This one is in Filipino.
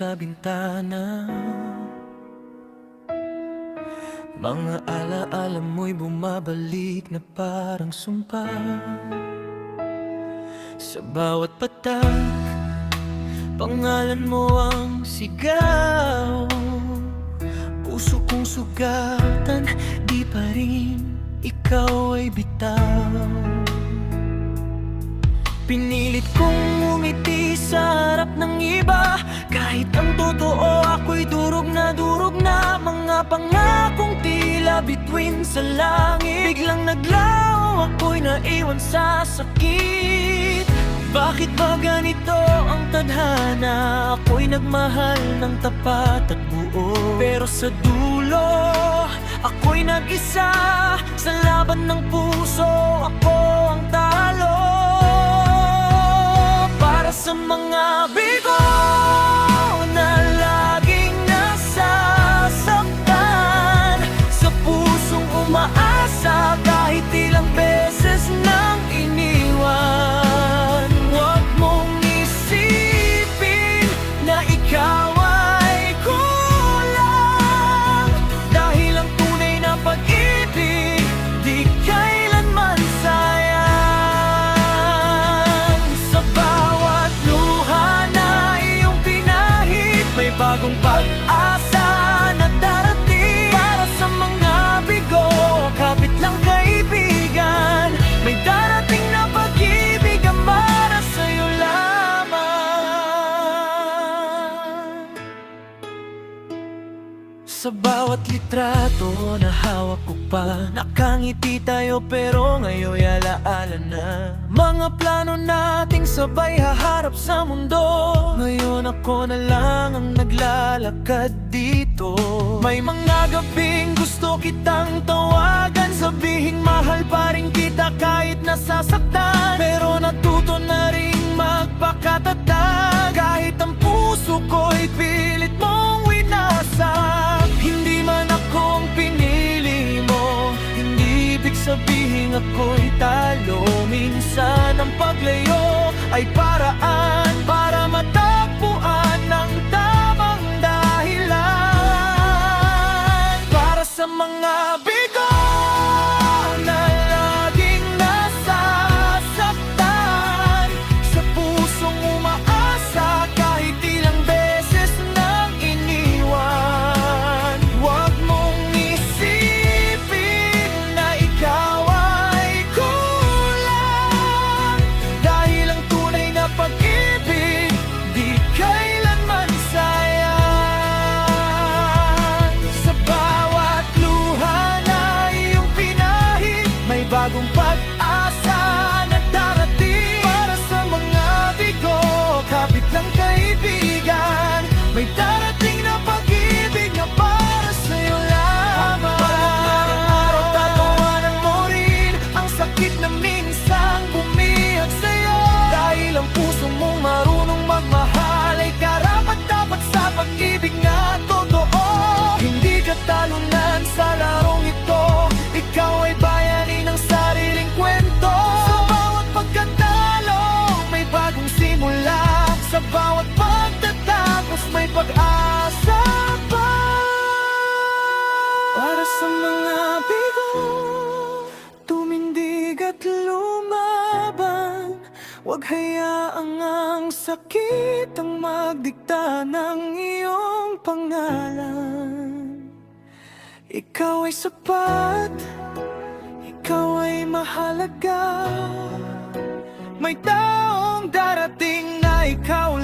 sa bintana. Mga alaala mo'y bumabalik na parang sumpa. Sa bawat patak, pangalan mo ang sigaw. Puso kong sugatan, di pa rin ikaw ay bitaw. Pinilit kong umiti sa harap ng iba, kahit ang totoo ako'y durog na mga pangakong tila bituin sa langit. Biglang naglaho, ako'y naiwan sa sakit. Bakit ba ganito ang tadhana? Ako'y nagmahal ng tapat at buo, pero sa dulo, ako'y nag-isa. Sa laban ng puso, ako ang talo. Para sa mga bigo na laging nasasaktan, sa pusong umaasa kahit ilang beses nang iniwan. Huwag mong isipin na ikaw ay kulang, dahil ang tunay na pag-ibig di kailanman sayang. Sa bawat luha na iyong pinahid, may bagong pag-asa na darating. Para sa mga bigo, kapit lang kaibigan, may darating na pag-ibig ang para sa'yo lamang. Sa bawat litrato na hawak ko pa, nakangiti tayo pero ngayon'y alaala na. Mga plano nating sabay haharap sa mundo, ngayon ako na lang ang naglalakad dito. May mga gabing gusto kitang tawagan, sabihing mahal pa rin kita kahit nasasaktan, pero natuto na ring magpakatatag. Kahit ang puso ko'y pilit mong winasak, hindi man akong pinili mo, hindi ibig sabihin ako'y talo. Minsan ang paglayo ay paraan para matagpuan ng tamang dahilan. Para sa mga bigo na laging nasasaktan, sa pusong umaasa kahit ilang beses nang iniwan. Huwag mong isipin na ikaw ay kulang, dahil ang tunay na pag-ibig di kailanman sayang. Sa bawat luha na iyong pinahid, may bagong pag-asa na darating. Para sa mga bigo, kapit lang kaibigan, may darating na pag-ibig na para sa'yo lamang. Araw-araw tatawanan mo rin ang sakit na minsang bumihag sa'yo, dahil ang puso mong marunong magmahal ay karapat-dapat sa pag-ibig na totoo. Hindi ka talunan sa larong ito, ikaw ay bayani ng sariling kwento. Sa bawat pagkatalo, may bagong simula, sa bawat pagtatapos may pag-asa pa. Para sa mga bigo, tumindig at lumaban, huwag hayaang ang sakit ang magdikta ng iyong pangalan. Ikaw ay sapat, ikaw ay mahalaga, may taong darating na ikaw